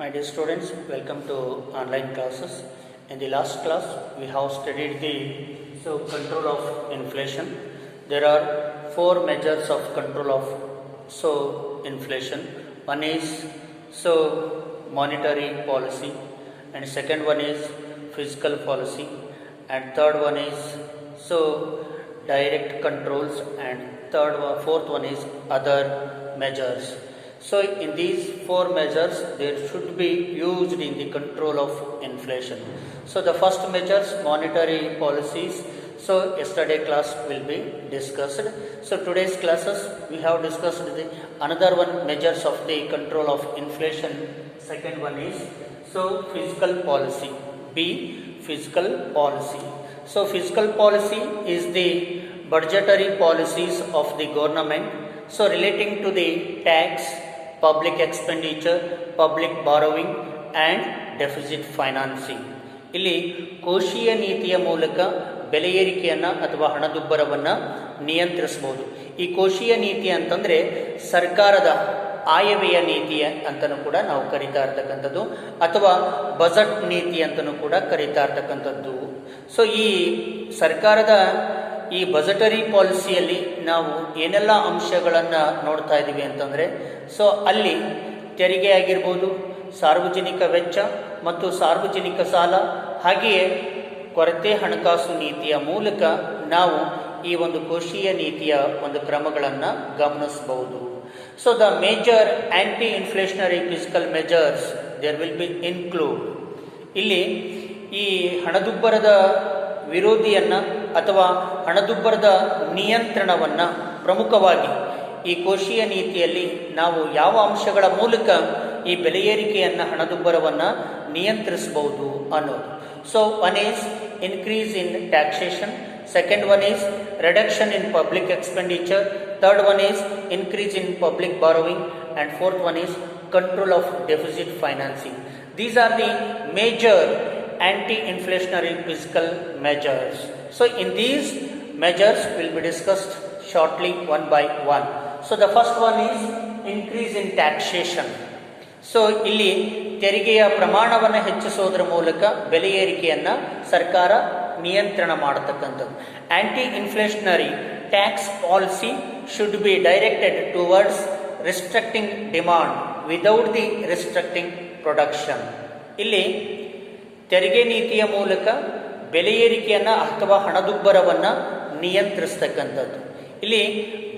My dear students, welcome to online classes. In the last class, we have studied the control of inflation. There are four measures of control of inflation. One is monetary policy, and second one is fiscal policy, and third one is direct controls, and fourth one is other measures. So in these four measures, there should be used in the control of inflation. So the first measures, monetary policies. So yesterday class will be discussed. So today's classes we have discussed the another one measures of the control of inflation. Second one is fiscal policy. B, fiscal policy. So fiscal policy is the budgetary policies of the government. So relating to the tax, public expenditure, public borrowing and deficit financing. ಇಲ್ಲಿ ಕೋಶೀಯ ನೀತಿಯ ಮೂಲಕ ಬೆಲೆ ಏರಿಕೆಯನ್ನು ಅಥವಾ ಹಣದುಬ್ಬರವನ್ನು ನಿಯಂತ್ರಿಸಬಹುದು. ಈ ಕೋಶೀಯ ನೀತಿ ಅಂತಂದರೆ ಸರ್ಕಾರದ ಆಯವ್ಯಯ ನೀತಿ ಅಂತಲೂ ಕೂಡ ನಾವು ಕರಿತಾ ಇರ್ತಕ್ಕಂಥದ್ದು, ಅಥವಾ ಬಜೆಟ್ ನೀತಿ ಅಂತಲೂ ಕೂಡ ಕರಿತಾ ಇರ್ತಕ್ಕಂಥದ್ದು. ಸೊ ಈ ಸರ್ಕಾರದ ಈ ಬಜೆಟರಿ ಪಾಲಿಸಿಯಲ್ಲಿ ನಾವು ಏನೆಲ್ಲ ಅಂಶಗಳನ್ನು ನೋಡ್ತಾ ಇದ್ದೀವಿ ಅಂತಂದರೆ, ಅಲ್ಲಿ ತೆರಿಗೆ ಆಗಿರ್ಬೋದು, ಸಾರ್ವಜನಿಕ ವೆಚ್ಚ ಮತ್ತು ಸಾರ್ವಜನಿಕ ಸಾಲ, ಹಾಗೆಯೇ ಕೊರತೆ ಹಣಕಾಸು ನೀತಿಯ ಮೂಲಕ ನಾವು ಈ ಒಂದು ಕೋಶೀಯ ನೀತಿಯ ಒಂದು ಕ್ರಮಗಳನ್ನು ಗಮನಿಸಬಹುದು. So the major anti inflationary fiscal measures there will be include. ಇಲ್ಲಿ ಈ ಹಣದುಬ್ಬರದ ವಿರೋಧಿಯನ್ನು ಅಥವಾ ಹಣದುಬ್ಬರದ ನಿಯಂತ್ರಣವನ್ನು ಪ್ರಮುಖವಾಗಿ ಈ ಕೋಶೀಯ ನೀತಿಯಲ್ಲಿ ನಾವು ಯಾವ ಅಂಶಗಳ ಮೂಲಕ ಈ ಬೆಲೆ ಏರಿಕೆಯನ್ನು ಹಣದುಬ್ಬರವನ್ನು ನಿಯಂತ್ರಿಸಬಹುದು ಅನ್ನೋದು. So one is increase in taxation, second one is reduction in public expenditure, third one is increase in public borrowing, and fourth one is control of deficit financing. These are the major anti-inflationary fiscal measures. So in these measures will be discussed shortly one by one. So the first one is increase in taxation. So ಇಲ್ಲಿ ತೆರಿಗೆಯ ಪ್ರಮಾಣವನ್ನು ಹೆಚ್ಚಿಸೋದ್ರ ಮೂಲಕ ಬೆಲೆ ಏರಿಕೆಯನ್ನು ಸರ್ಕಾರ ನಿಯಂತ್ರಣ ಮಾಡತಕ್ಕಂಥದ್ದು. Anti inflationary tax policy should be directed towards restricting demand without the restricting production. ಇಲ್ಲಿ ತೆರಿಗೆ ನೀತಿಯ ಮೂಲಕ ಬೆಲೆ ಏರಿಕೆಯನ್ನು ಅಥವಾ ಹಣದುಬ್ಬರವನ್ನು ನಿಯಂತ್ರಿಸ್ತಕ್ಕಂಥದ್ದು. ಇಲ್ಲಿ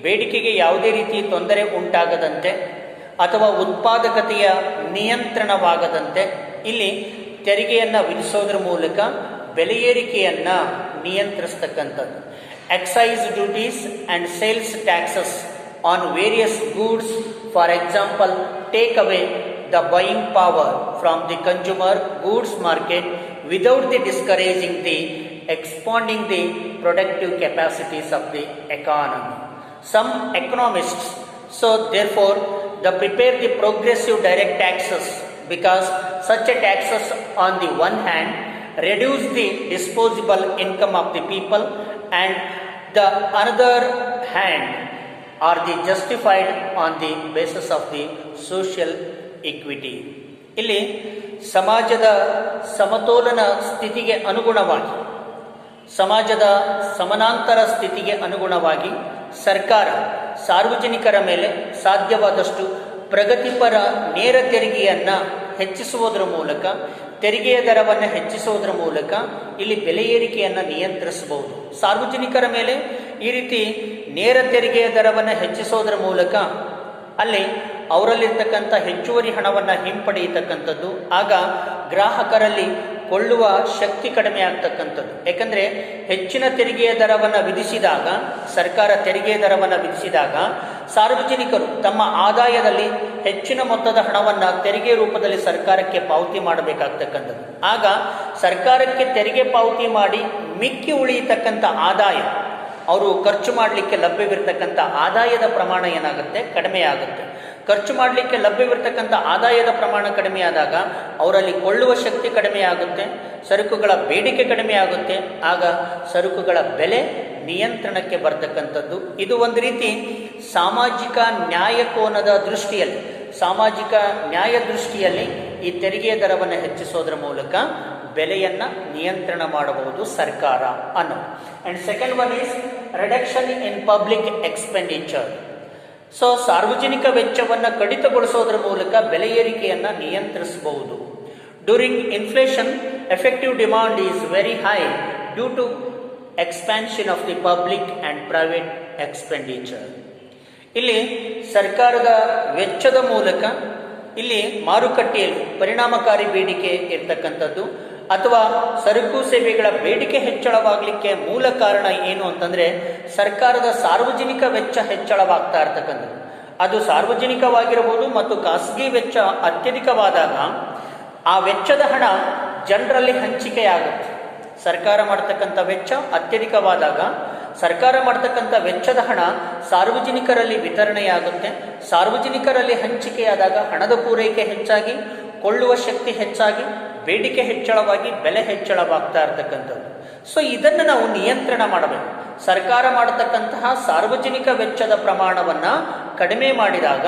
ಬೇಡಿಕೆಗೆ ಯಾವುದೇ ರೀತಿ ತೊಂದರೆ ಉಂಟಾಗದಂತೆ ಅಥವಾ ಉತ್ಪಾದಕತೆಯ ನಿಯಂತ್ರಣವಾಗದಂತೆ ಇಲ್ಲಿ ತೆರಿಗೆಯನ್ನು ವಿಧಿಸೋದ್ರ ಮೂಲಕ ಬೆಲೆ ಏರಿಕೆಯನ್ನು ನಿಯಂತ್ರಿಸ್ತಕ್ಕಂಥದ್ದು. Excise duties and sales taxes on various goods, for example, take away the buying power from the consumer goods market without the discouraging the expanding the productive capacities of the economy. Some economists therefore prepare the progressive direct taxes, because such a taxes on the one hand reduce the disposable income of the people, and the another hand are the justified on the basis of the social equity. ಇಲ್ಲಿ ಸಮಾಜದ ಸಮತೋಲನ ಸ್ಥಿತಿಗೆ ಅನುಗುಣವಾಗಿ, ಸಮಾಜದ ಸಮಾನಾಂತರ ಸ್ಥಿತಿಗೆ ಅನುಗುಣವಾಗಿ ಸರ್ಕಾರ ಸಾರ್ವಜನಿಕರ ಮೇಲೆ ಸಾಧ್ಯವಾದಷ್ಟು ಪ್ರಗತಿಪರ ನೇರ ತೆರಿಗೆಯನ್ನು ಹೆಚ್ಚಿಸುವುದರ ಮೂಲಕ, ತೆರಿಗೆಯ ದರವನ್ನು ಹೆಚ್ಚಿಸುವುದರ ಮೂಲಕ ಇಲ್ಲಿ ಬೆಲೆ ಏರಿಕೆಯನ್ನು ನಿಯಂತ್ರಿಸಬಹುದು. ಸಾರ್ವಜನಿಕರ ಮೇಲೆ ಈ ರೀತಿ ನೇರ ತೆರಿಗೆಯ ದರವನ್ನು ಹೆಚ್ಚಿಸೋದ್ರ ಮೂಲಕ ಅಲ್ಲಿ ಅವರಲ್ಲಿರ್ತಕ್ಕಂಥ ಹೆಚ್ಚುವರಿ ಹಣವನ್ನು ಹಿಂಪಡೆಯತಕ್ಕಂಥದ್ದು. ಆಗ ಗ್ರಾಹಕರಲ್ಲಿ ಕೊಳ್ಳುವ ಶಕ್ತಿ ಕಡಿಮೆ ಆಗ್ತಕ್ಕಂಥದ್ದು. ಯಾಕಂದರೆ ಹೆಚ್ಚಿನ ತೆರಿಗೆಯ ದರವನ್ನು ವಿಧಿಸಿದಾಗ, ಸರ್ಕಾರ ತೆರಿಗೆಯ ದರವನ್ನು ವಿಧಿಸಿದಾಗ ಸಾರ್ವಜನಿಕರು ತಮ್ಮ ಆದಾಯದಲ್ಲಿ ಹೆಚ್ಚಿನ ಮೊತ್ತದ ಹಣವನ್ನು ತೆರಿಗೆ ರೂಪದಲ್ಲಿ ಸರ್ಕಾರಕ್ಕೆ ಪಾವತಿ ಮಾಡಬೇಕಾಗ್ತಕ್ಕಂಥದ್ದು. ಆಗ ಸರ್ಕಾರಕ್ಕೆ ತೆರಿಗೆ ಪಾವತಿ ಮಾಡಿ ಮಿಕ್ಕಿ ಉಳಿಯತಕ್ಕಂಥ ಆದಾಯ, ಅವರು ಖರ್ಚು ಮಾಡಲಿಕ್ಕೆ ಲಭ್ಯವಿರ್ತಕ್ಕಂಥ ಆದಾಯದ ಪ್ರಮಾಣ ಏನಾಗುತ್ತೆ, ಕಡಿಮೆ ಆಗುತ್ತೆ. ಖರ್ಚು ಮಾಡಲಿಕ್ಕೆ ಲಭ್ಯವಿರ್ತಕ್ಕಂಥ ಆದಾಯದ ಪ್ರಮಾಣ ಕಡಿಮೆ ಆದಾಗ ಅವರಲ್ಲಿ ಕೊಳ್ಳುವ ಶಕ್ತಿ ಕಡಿಮೆ ಆಗುತ್ತೆ, ಸರಕುಗಳ ಬೇಡಿಕೆ ಕಡಿಮೆ ಆಗುತ್ತೆ. ಆಗ ಸರಕುಗಳ ಬೆಲೆ ನಿಯಂತ್ರಣಕ್ಕೆ ಬರ್ತಕ್ಕಂಥದ್ದು. ಇದು ಒಂದು ರೀತಿ ಸಾಮಾಜಿಕ ನ್ಯಾಯ ಕೋನದ ದೃಷ್ಟಿಯಲ್ಲಿ ಸಾಮಾಜಿಕ ನ್ಯಾಯ ದೃಷ್ಟಿಯಲ್ಲಿ ಈ ತೆರಿಗೆಯ ದರವನ್ನು ಹೆಚ್ಚಿಸೋದ್ರ ಮೂಲಕ ಬೆಲೆಯನ್ನು ನಿಯಂತ್ರಣ ಮಾಡಬಹುದು ಸರ್ಕಾರ ಅನ್ನೋದು. And second one is reduction in public expenditure. So ಸಾರ್ವಜನಿಕ ವೆಚ್ಚವನ್ನು ಕಡಿತಗೊಳಿಸೋದ್ರ ಮೂಲಕ ಬೆಲೆ ಏರಿಕೆಯನ್ನು ನಿಯಂತ್ರಿಸಬಹುದು. During inflation effective demand is very high due to expansion of the public and private expenditure. ಇಲ್ಲಿ ಸರ್ಕಾರದ ವೆಚ್ಚದ ಮೂಲಕ ಇಲ್ಲಿ ಮಾರುಕಟ್ಟೆಯಲ್ಲಿ ಪರಿಣಾಮಕಾರಿ ಬೇಡಿಕೆ ಇರ್ತಕ್ಕಂಥದ್ದು ಅಥವಾ ಸರಕು ಸೇವೆಗಳ ಬೇಡಿಕೆ ಹೆಚ್ಚಳವಾಗಲಿಕ್ಕೆ ಮೂಲ ಕಾರಣ ಏನು ಅಂತಂದರೆ ಸರ್ಕಾರದ ಸಾರ್ವಜನಿಕ ವೆಚ್ಚ ಹೆಚ್ಚಳವಾಗ್ತಾ ಇರ್ತಕ್ಕಂಥದ್ದು. ಅದು ಸಾರ್ವಜನಿಕವಾಗಿರಬಹುದು ಮತ್ತು ಖಾಸಗಿ ವೆಚ್ಚ ಅತ್ಯಧಿಕವಾದಾಗ ಆ ವೆಚ್ಚದ ಹಣ ಜನರಲ್ಲಿ ಹಂಚಿಕೆಯಾಗುತ್ತೆ. ಸರ್ಕಾರ ಮಾಡ್ತಕ್ಕಂಥ ವೆಚ್ಚ ಅತ್ಯಧಿಕವಾದಾಗ ಸರ್ಕಾರ ಮಾಡ್ತಕ್ಕಂಥ ವೆಚ್ಚದ ಹಣ ಸಾರ್ವಜನಿಕರಲ್ಲಿ ವಿತರಣೆಯಾಗುತ್ತೆ. ಸಾರ್ವಜನಿಕರಲ್ಲಿ ಹಂಚಿಕೆಯಾದಾಗ ಹಣದ ಪೂರೈಕೆ ಹೆಚ್ಚಾಗಿ, ಕೊಳ್ಳುವ ಶಕ್ತಿ ಹೆಚ್ಚಾಗಿ, ಬೇಡಿಕೆ ಹೆಚ್ಚಳವಾಗಿ ಬೆಲೆ ಹೆಚ್ಚಳವಾಗ್ತಾ ಇರ್ತಕ್ಕಂಥದ್ದು. ಸೊ ಇದನ್ನು ನಾವು ನಿಯಂತ್ರಣ ಮಾಡಬೇಕು. ಸರ್ಕಾರ ಮಾಡತಕ್ಕಂತಹ ಸಾರ್ವಜನಿಕ ವೆಚ್ಚದ ಪ್ರಮಾಣವನ್ನು ಕಡಿಮೆ ಮಾಡಿದಾಗ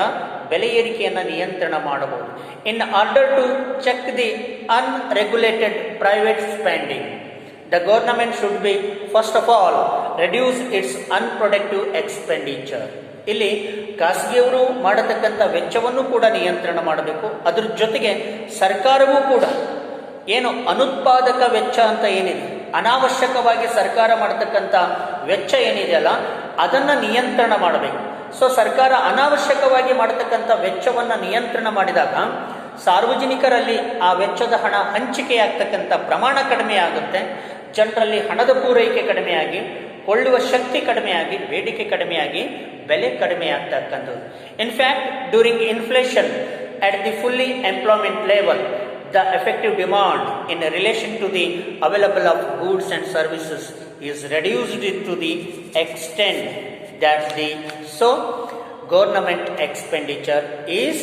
ಬೆಲೆ ಏರಿಕೆಯನ್ನು ನಿಯಂತ್ರಣ ಮಾಡಬಹುದು. In order to check the unregulated private spending, the government should be first of all reduce its unproductive expenditure. ಇಲ್ಲಿ ಖಾಸಗಿಯವರು ಮಾಡತಕ್ಕಂಥ ವೆಚ್ಚವನ್ನು ಕೂಡ ನಿಯಂತ್ರಣ ಮಾಡಬೇಕು. ಅದ್ರ ಜೊತೆಗೆ ಸರ್ಕಾರವೂ ಕೂಡ ಏನು ಅನುತ್ಪಾದಕ ವೆಚ್ಚ ಅಂತ ಏನಿದೆ, ಅನಾವಶ್ಯಕವಾಗಿ ಸರ್ಕಾರ ಮಾಡತಕ್ಕಂಥ ವೆಚ್ಚ ಏನಿದೆಯಲ್ಲ ಅದನ್ನು ನಿಯಂತ್ರಣ ಮಾಡಬೇಕು. ಸೊ ಸರ್ಕಾರ ಅನಾವಶ್ಯಕವಾಗಿ ಮಾಡತಕ್ಕಂಥ ವೆಚ್ಚವನ್ನು ನಿಯಂತ್ರಣ ಮಾಡಿದಾಗ ಸಾರ್ವಜನಿಕರಲ್ಲಿ ಆ ವೆಚ್ಚದ ಹಣ ಹಂಚಿಕೆಯಾಗ್ತಕ್ಕಂಥ ಪ್ರಮಾಣ ಕಡಿಮೆ ಆಗುತ್ತೆ. ಜನರಲ್ಲಿ ಹಣದ ಪೂರೈಕೆ ಕಡಿಮೆಯಾಗಿ, ಕೊಳ್ಳುವ ಶಕ್ತಿ ಕಡಿಮೆಯಾಗಿ, ಬೇಡಿಕೆ ಕಡಿಮೆಯಾಗಿ ಬೆಲೆ ಕಡಿಮೆ ಆಗ್ತಕ್ಕಂಥದ್ದು. In fact during inflation at the fully employment level the effective demand in relation to the available of goods and services is reduced to the extent that the government expenditure is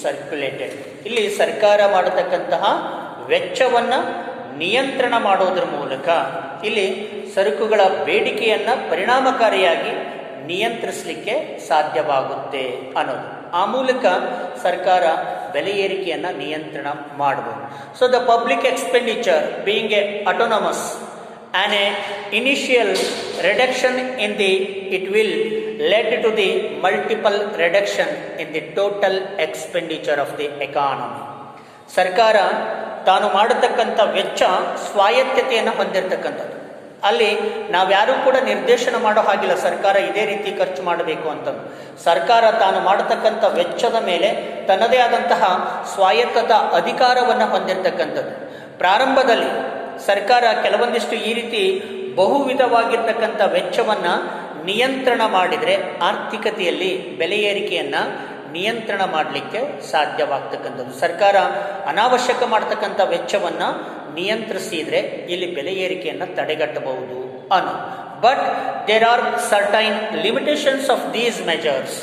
circulated. ಇಲ್ಲಿ ಸರ್ಕಾರ ಮಾಡತಕ್ಕಂತಹ ವೆಚ್ಚವನ್ನು ನಿಯಂತ್ರಣ ಮಾಡೋದ್ರ ಮೂಲಕ ಇಲ್ಲಿ ಸರಕುಗಳ ಬೇಡಿಕೆಯನ್ನು ಪರಿಣಾಮಕಾರಿಯಾಗಿ ನಿಯಂತ್ರಿಸಲಿಕ್ಕೆ ಸಾಧ್ಯವಾಗುತ್ತೆ ಅನ್ನೋದು. ಆ ಮೂಲಕ ಸರ್ಕಾರ ಬೆಲೆ ಏರಿಕೆಯನ್ನು ನಿಯಂತ್ರಣ ಮಾಡಬಹುದು. So the public expenditure being a autonomous and a initial reduction in the it will lead to the multiple reduction in the total expenditure of the economy. ಸರ್ಕಾರ ತಾನು ಮಾಡತಕ್ಕಂಥ ವೆಚ್ಚ ಸ್ವಾಯತ್ತತೆಯನ್ನು ಹೊಂದಿರತಕ್ಕಂಥದ್ದು. ಅಲ್ಲಿ ನಾವ್ಯಾರೂ ಕೂಡ ನಿರ್ದೇಶನ ಮಾಡೋ ಹಾಗಿಲ್ಲ ಸರ್ಕಾರ ಇದೇ ರೀತಿ ಖರ್ಚು ಮಾಡಬೇಕು ಅಂತ. ಸರ್ಕಾರ ತಾನು ಮಾಡತಕ್ಕಂಥ ವೆಚ್ಚದ ಮೇಲೆ ತನ್ನದೇ ಆದಂತಹ ಸ್ವಾಯತ್ತತಾ ಅಧಿಕಾರವನ್ನು ಹೊಂದಿರತಕ್ಕಂಥದ್ದು. ಪ್ರಾರಂಭದಲ್ಲಿ ಸರ್ಕಾರ ಕೆಲವೊಂದಿಷ್ಟು ಈ ರೀತಿ ಬಹುವಿಧವಾಗಿರ್ತಕ್ಕಂಥ ವೆಚ್ಚವನ್ನು ನಿಯಂತ್ರಣ ಮಾಡಿದರೆ ಆರ್ಥಿಕತೆಯಲ್ಲಿ ಬೆಲೆ ಏರಿಕೆಯನ್ನು ನಿಯಂತ್ರಣ ಮಾಡಲಿಕ್ಕೆ ಸಾಧ್ಯವಾಗ್ತಕ್ಕಂಥದ್ದು. ಸರ್ಕಾರ ಅನಾವಶ್ಯಕ ಮಾಡ್ತಕ್ಕಂಥ ವೆಚ್ಚವನ್ನು ನಿಯಂತ್ರಿಸಿದರೆ ಇಲ್ಲಿ ಬೆಲೆ ಏರಿಕೆಯನ್ನು ತಡೆಗಟ್ಟಬಹುದು ಅನ್ನೋ. But there are certain limitations of these measures.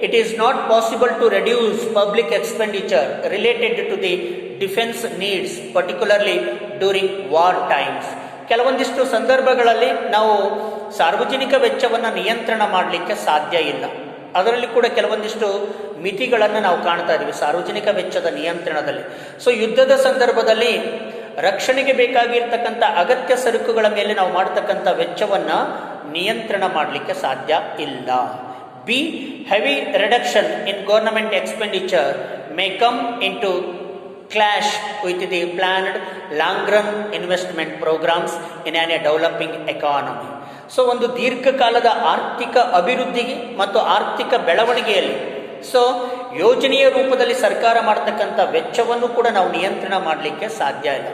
It is not possible to reduce public expenditure related to the defense needs, particularly during war times. ಕೆಲವೊಂದಿಷ್ಟು ಸಂದರ್ಭಗಳಲ್ಲಿ ನಾವು ಸಾರ್ವಜನಿಕ ವೆಚ್ಚವನ್ನು ನಿಯಂತ್ರಣ ಮಾಡಲಿಕ್ಕೆ ಸಾಧ್ಯ ಇಲ್ಲ. ಅದರಲ್ಲಿ ಕೂಡ ಕೆಲವೊಂದಿಷ್ಟು ಮಿತಿಗಳನ್ನು ನಾವು ಕಾಣ್ತಾ ಇದ್ದೀವಿ ಸಾರ್ವಜನಿಕ ವೆಚ್ಚದ ನಿಯಂತ್ರಣದಲ್ಲಿ. ಸೊ ಯುದ್ಧದ ಸಂದರ್ಭದಲ್ಲಿ ರಕ್ಷಣೆಗೆ ಬೇಕಾಗಿರ್ತಕ್ಕಂಥ ಅಗತ್ಯ ಸರಕುಗಳ ಮೇಲೆ ನಾವು ಮಾಡ್ತಕ್ಕಂಥ ವೆಚ್ಚವನ್ನು ನಿಯಂತ್ರಣ ಮಾಡಲಿಕ್ಕೆ ಸಾಧ್ಯ ಇಲ್ಲ. B. Heavy reduction in government expenditure may come into clash with the planned long-run investment programs in a developing economy. So ಒಂದು ದೀರ್ಘಕಾಲದ ಆರ್ಥಿಕ ಅಭಿವೃದ್ಧಿಗೆ ಮತ್ತು ಆರ್ಥಿಕ ಬೆಳವಣಿಗೆಯಲ್ಲಿ ಯೋಜನೆಯ ರೂಪದಲ್ಲಿ ಸರ್ಕಾರ ಮಾಡ್ತಕ್ಕಂಥ ವೆಚ್ಚವನ್ನು ಕೂಡ ನಾವು ನಿಯಂತ್ರಣ ಮಾಡಲಿಕ್ಕೆ ಸಾಧ್ಯ ಇಲ್ಲ.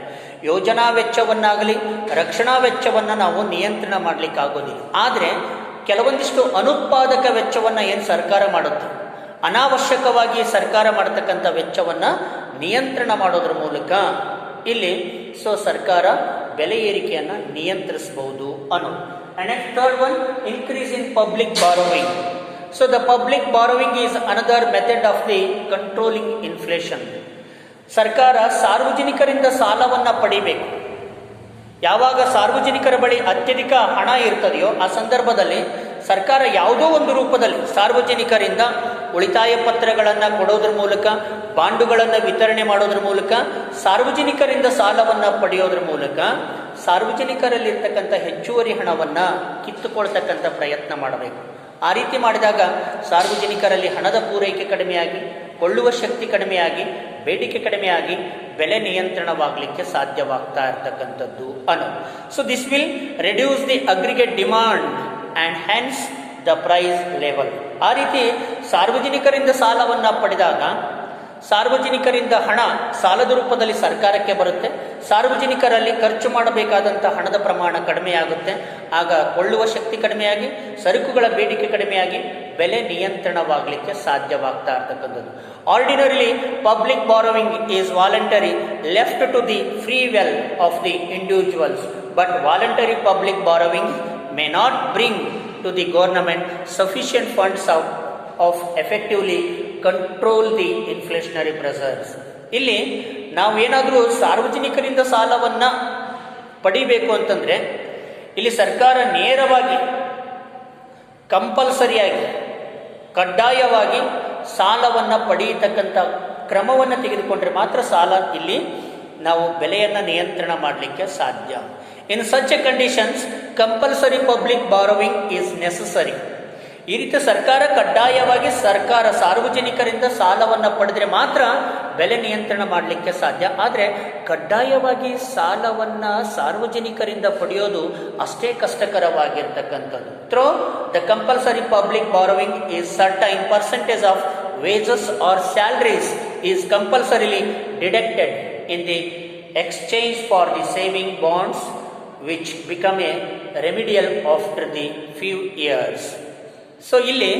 ಯೋಜನಾ ವೆಚ್ಚವನ್ನಾಗಲಿ ರಕ್ಷಣಾ ವೆಚ್ಚವನ್ನು ನಾವು ನಿಯಂತ್ರಣ ಮಾಡಲಿಕ್ಕೆ ಆಗೋದಿಲ್ಲ. ಆದರೆ ಕೆಲವೊಂದಿಷ್ಟು ಅನುತ್ಪಾದಕ ವೆಚ್ಚವನ್ನು ಏನು ಸರ್ಕಾರ ಮಾಡುತ್ತೆ, ಅನಾವಶ್ಯಕವಾಗಿ ಸರ್ಕಾರ ಮಾಡತಕ್ಕಂಥ ವೆಚ್ಚವನ್ನು ನಿಯಂತ್ರಣ ಮಾಡೋದ್ರ ಮೂಲಕ ಇಲ್ಲಿ ಸರ್ಕಾರ ಬೆಲೆ ಏರಿಕೆಯನ್ನು ನಿಯಂತ್ರಿಸಬಹುದು ಅನ್ನೋದು. And next third one, increase in public borrowing. So the public borrowing is another method of the controlling inflation. ಸರ್ಕಾರ ಸಾರ್ವಜನಿಕರಿಂದ ಸಾಲವನ್ನು ಪಡಿಬೇಕು. ಯಾವಾಗ ಸಾರ್ವಜನಿಕರ ಬಳಿ ಅತ್ಯಧಿಕ ಹಣ ಇರ್ತದೆಯೋ ಆ ಸಂದರ್ಭದಲ್ಲಿ ಸರ್ಕಾರ ಯಾವುದೋ ಒಂದು ರೂಪದಲ್ಲಿ ಸಾರ್ವಜನಿಕರಿಂದ ಉಳಿತಾಯ ಪತ್ರಗಳನ್ನು ಕೊಡೋದ್ರ ಮೂಲಕ, ಬಾಂಡುಗಳನ್ನು ವಿತರಣೆ ಮಾಡೋದ್ರ ಮೂಲಕ, ಸಾರ್ವಜನಿಕರಿಂದ ಸಾಲವನ್ನು ಪಡೆಯೋದ್ರ ಮೂಲಕ ಸಾರ್ವಜನಿಕರಲ್ಲಿರ್ತಕ್ಕಂಥ ಹೆಚ್ಚುವರಿ ಹಣವನ್ನು ಕಿತ್ತುಕೊಳ್ತಕ್ಕಂಥ ಪ್ರಯತ್ನ ಮಾಡಬೇಕು. ಆ ರೀತಿ ಮಾಡಿದಾಗ ಸಾರ್ವಜನಿಕರಲ್ಲಿ ಹಣದ ಪೂರೈಕೆ ಕಡಿಮೆಯಾಗಿ, ಕೊಳ್ಳುವ ಶಕ್ತಿ ಕಡಿಮೆಯಾಗಿ, ಬೇಡಿಕೆ ಕಡಿಮೆಯಾಗಿ ಬೆಲೆ ನಿಯಂತ್ರಣವಾಗಲಿಕ್ಕೆ ಸಾಧ್ಯವಾಗ್ತಾ ಇರ್ತಕ್ಕಂಥದ್ದು ಅನ್ನೋದು. So this will reduce the aggregate demand and hence the price level. ಆ ರೀತಿ ಸಾರ್ವಜನಿಕರಿಂದ ಸಾಲವನ್ನು ಪಡೆದಾಗ ಸಾರ್ವಜನಿಕರಿಂದ ಹಣ ಸಾಲದ ರೂಪದಲ್ಲಿ ಸರ್ಕಾರಕ್ಕೆ ಬರುತ್ತೆ. ಸಾರ್ವಜನಿಕರಲ್ಲಿ ಖರ್ಚು ಮಾಡಬೇಕಾದಂಥ ಹಣದ ಪ್ರಮಾಣ ಕಡಿಮೆಯಾಗುತ್ತೆ. ಆಗ ಕೊಳ್ಳುವ ಶಕ್ತಿ ಕಡಿಮೆಯಾಗಿ, ಸರಕುಗಳ ಬೇಡಿಕೆ ಕಡಿಮೆಯಾಗಿ ಬೆಲೆ ನಿಯಂತ್ರಣವಾಗಲಿಕ್ಕೆ ಸಾಧ್ಯವಾಗ್ತಾ ಇರ್ತಕ್ಕಂಥದ್ದು. Ordinarily public borrowing is voluntary left to the free will of the individuals, but voluntary public borrowing may not bring to the government sufficient funds of effectively control the inflationary pressures. ಇಲ್ಲಿ ನಾವೇನಾದರೂ ಸಾರ್ವಜನಿಕರಿಂದ ಸಾಲವನ್ನು ಪಡಿಬೇಕು ಅಂತಂದರೆ ಇಲ್ಲಿ ಸರ್ಕಾರ ನೇರವಾಗಿ ಕಂಪಲ್ಸರಿಯಾಗಿ ಕಡ್ಡಾಯವಾಗಿ ಸಾಲವನ್ನು ಪಡೆಯತಕ್ಕಂಥ ಕ್ರಮವನ್ನು ತೆಗೆದುಕೊಂಡ್ರೆ ಮಾತ್ರ ಸಾಲ ಇಲ್ಲಿ ನಾವು ಬೆಲೆಯನ್ನು ನಿಯಂತ್ರಣ ಮಾಡಲಿಕ್ಕೆ ಸಾಧ್ಯ. In such A conditions compulsory public borrowing is necessary. ಈ ರೀತಿ ಸರ್ಕಾರ ಕಡ್ಡಾಯವಾಗಿ ಸಾರ್ವಜನಿಕರಿಂದ ಸಾಲವನ್ನು ಪಡೆದ್ರೆ ಮಾತ್ರ ಬೆಲೆ ನಿಯಂತ್ರಣ ಮಾಡಲಿಕ್ಕೆ ಸಾಧ್ಯ. ಆದರೆ ಕಡ್ಡಾಯವಾಗಿ ಸಾಲವನ್ನು ಸಾರ್ವಜನಿಕರಿಂದ ಪಡೆಯೋದು ಅಷ್ಟೇ ಕಷ್ಟಕರವಾಗಿರ್ತಕ್ಕಂಥದ್ದು. Through the compulsory public borrowing is certain percentage of wages or salaries is compulsorily deducted in the exchange for the saving bonds which become a remedial after the few years. So ಇಲ್ಲಿ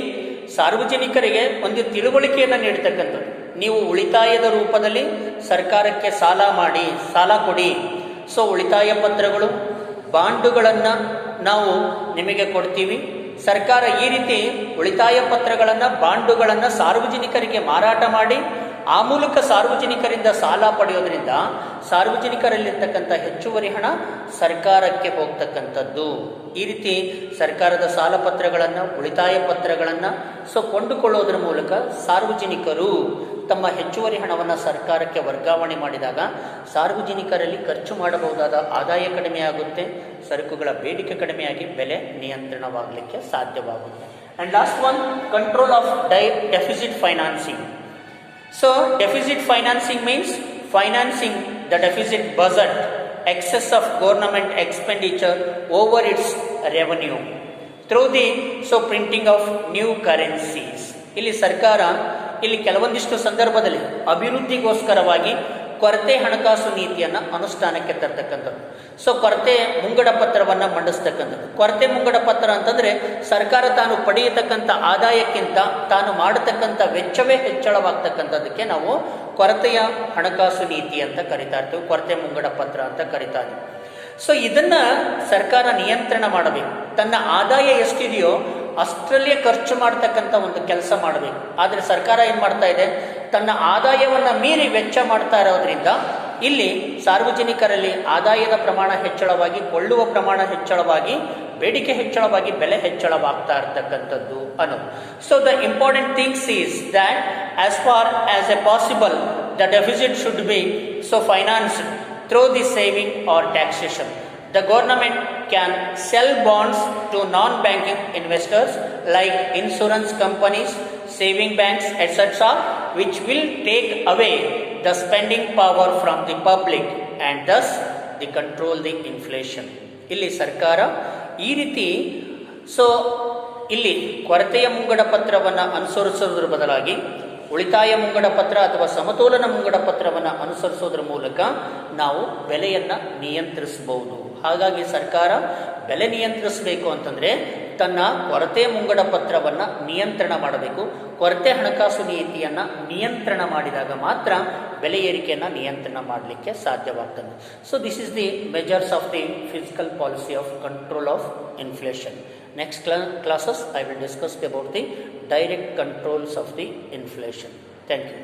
ಸಾರ್ವಜನಿಕರಿಗೆ ಒಂದು ತಿಳುವಳಿಕೆಯನ್ನು ನೀಡತಕ್ಕಂಥದ್ದು. ನೀವು ಉಳಿತಾಯದ ರೂಪದಲ್ಲಿ ಸರ್ಕಾರಕ್ಕೆ ಸಾಲ ಕೊಡಿ. ಸೊ ಉಳಿತಾಯ ಪತ್ರಗಳು, ಬಾಂಡುಗಳನ್ನು ನಾವು ನಿಮಗೆ ಕೊಡ್ತೀವಿ. ಸರ್ಕಾರ ಈ ರೀತಿ ಉಳಿತಾಯ ಪತ್ರಗಳನ್ನು, ಬಾಂಡುಗಳನ್ನು ಸಾರ್ವಜನಿಕರಿಗೆ ಮಾರಾಟ ಮಾಡಿ ಆ ಮೂಲಕ ಸಾರ್ವಜನಿಕರಿಂದ ಸಾಲ ಪಡೆಯೋದ್ರಿಂದ ಸಾರ್ವಜನಿಕರಲ್ಲಿರ್ತಕ್ಕಂಥ ಹೆಚ್ಚುವರಿ ಹಣ ಸರ್ಕಾರಕ್ಕೆ ಹೋಗ್ತಕ್ಕಂಥದ್ದು. ಈ ರೀತಿ ಸರ್ಕಾರದ ಸಾಲ ಪತ್ರಗಳನ್ನು, ಉಳಿತಾಯ ಪತ್ರಗಳನ್ನು ಕೊಂಡುಕೊಳ್ಳೋದ್ರ ಮೂಲಕ ಸಾರ್ವಜನಿಕರು ತಮ್ಮ ಹೆಚ್ಚುವರಿ ಹಣವನ್ನು ಸರ್ಕಾರಕ್ಕೆ ವರ್ಗಾವಣೆ ಮಾಡಿದಾಗ ಸಾರ್ವಜನಿಕರಲ್ಲಿ ಖರ್ಚು ಮಾಡಬಹುದಾದ ಆದಾಯ ಕಡಿಮೆಯಾಗುತ್ತೆ, ಸರಕುಗಳ ಬೇಡಿಕೆ ಕಡಿಮೆಯಾಗಿ ಬೆಲೆ ನಿಯಂತ್ರಣವಾಗಲಿಕ್ಕೆ ಸಾಧ್ಯವಾಗುತ್ತೆ. And last one, control of deficit financing. So deficit financing means financing the deficit budget, excess of government expenditure over its revenue through the printing of new currencies. ಇಲ್ಲಿ ಸರ್ಕಾರ ಕೆಲವೊಂದಿಷ್ಟು ಸಂದರ್ಭದಲ್ಲಿ ಅಭಿವೃದ್ಧಿಗೋಸ್ಕರವಾಗಿ ಕೊರತೆ ಹಣಕಾಸು ನೀತಿಯನ್ನು ಅನುಷ್ಠಾನಕ್ಕೆ ತರ್ತಕ್ಕಂಥದ್ದು. ಕೊರತೆ ಮುಂಗಡ ಪತ್ರವನ್ನು ಮಂಡಿಸ್ತಕ್ಕಂಥದ್ದು. ಕೊರತೆ ಮುಂಗಡ ಪತ್ರ ಅಂತಂದರೆ ಸರ್ಕಾರ ತಾನು ಪಡೆಯತಕ್ಕಂಥ ಆದಾಯಕ್ಕಿಂತ ತಾನು ಮಾಡತಕ್ಕಂಥ ವೆಚ್ಚವೇ ಹೆಚ್ಚಳವಾಗ್ತಕ್ಕಂಥದ್ದಕ್ಕೆ ನಾವು ಕೊರತೆಯ ಹಣಕಾಸು ನೀತಿ ಅಂತ ಕರಿತಾ ಇರ್ತೀವಿ, ಕೊರತೆ ಮುಂಗಡ ಪತ್ರ ಅಂತ ಕರಿತಾ ಇದ್ದೀವಿ. ಇದನ್ನು ಸರ್ಕಾರ ನಿಯಂತ್ರಣ ಮಾಡಬೇಕು. ತನ್ನ ಆದಾಯ ಎಷ್ಟಿದೆಯೋ ಅಷ್ಟರಲ್ಲೇ ಖರ್ಚು ಮಾಡ್ತಕ್ಕಂಥ ಒಂದು ಕೆಲಸ ಮಾಡಬೇಕು. ಆದರೆ ಸರ್ಕಾರ ಏನು ಮಾಡ್ತಾ ಇದೆ, ತನ್ನ ಆದಾಯವನ್ನು ಮೀರಿ ವೆಚ್ಚ ಮಾಡ್ತಾ ಇರೋದ್ರಿಂದ ಇಲ್ಲಿ ಸಾರ್ವಜನಿಕರಲ್ಲಿ ಆದಾಯದ ಪ್ರಮಾಣ ಹೆಚ್ಚಳವಾಗಿ, ಕೊಳ್ಳುವ ಪ್ರಮಾಣ ಹೆಚ್ಚಳವಾಗಿ, ಬೇಡಿಕೆ ಹೆಚ್ಚಳವಾಗಿ ಬೆಲೆ ಹೆಚ್ಚಳವಾಗ್ತಾ ಇರ್ತಕ್ಕಂಥದ್ದು ಅನ್ನೋದು. The important things is that as far as a possible the deficit should be financed through the saving or taxation. The government can sell bonds to non-banking investors like insurance companies, saving banks, etc., which will take away the spending power from the public and thus they control the inflation. ಇಲ್ಲಿ ಸರ್ಕಾರ ಈ ರೀತಿ ಇಲ್ಲಿ ಕೊರತೆಯ ಮುಂಗಡ ಪತ್ರವನ್ನು ಅನುಸರಿಸೋದ್ರ ಬದಲಾಗಿ ಉಳಿತಾಯ ಮುಂಗಡ ಪತ್ರ ಅಥವಾ ಸಮತೋಲನ ಮುಂಗಡ ಪತ್ರವನ್ನು ಅನುಸರಿಸೋದ್ರ ಮೂಲಕ ನಾವು ಬೆಲೆಯನ್ನು ನಿಯಂತ್ರಿಸಬಹುದು. ಹಾಗಾಗಿ ಸರ್ಕಾರ ಬೆಲೆ ನಿಯಂತ್ರಿಸಬೇಕು ಅಂತಂದರೆ ತನ್ನ ಕೊರತೆ ಮುಂಗಡ ಪತ್ರವನ್ನು ನಿಯಂತ್ರಣ ಮಾಡಬೇಕು. ಕೊರತೆ ಹಣಕಾಸು ನೀತಿಯನ್ನು ನಿಯಂತ್ರಣ ಮಾಡಿದಾಗ ಮಾತ್ರ ಬೆಲೆ ಏರಿಕೆಯನ್ನು ನಿಯಂತ್ರಣ ಮಾಡಲಿಕ್ಕೆ ಸಾಧ್ಯವಾಗ್ತದೆ. This is the measures of the physical policy of control of inflation. Next classes I will discuss about the direct controls of the inflation. Thank you.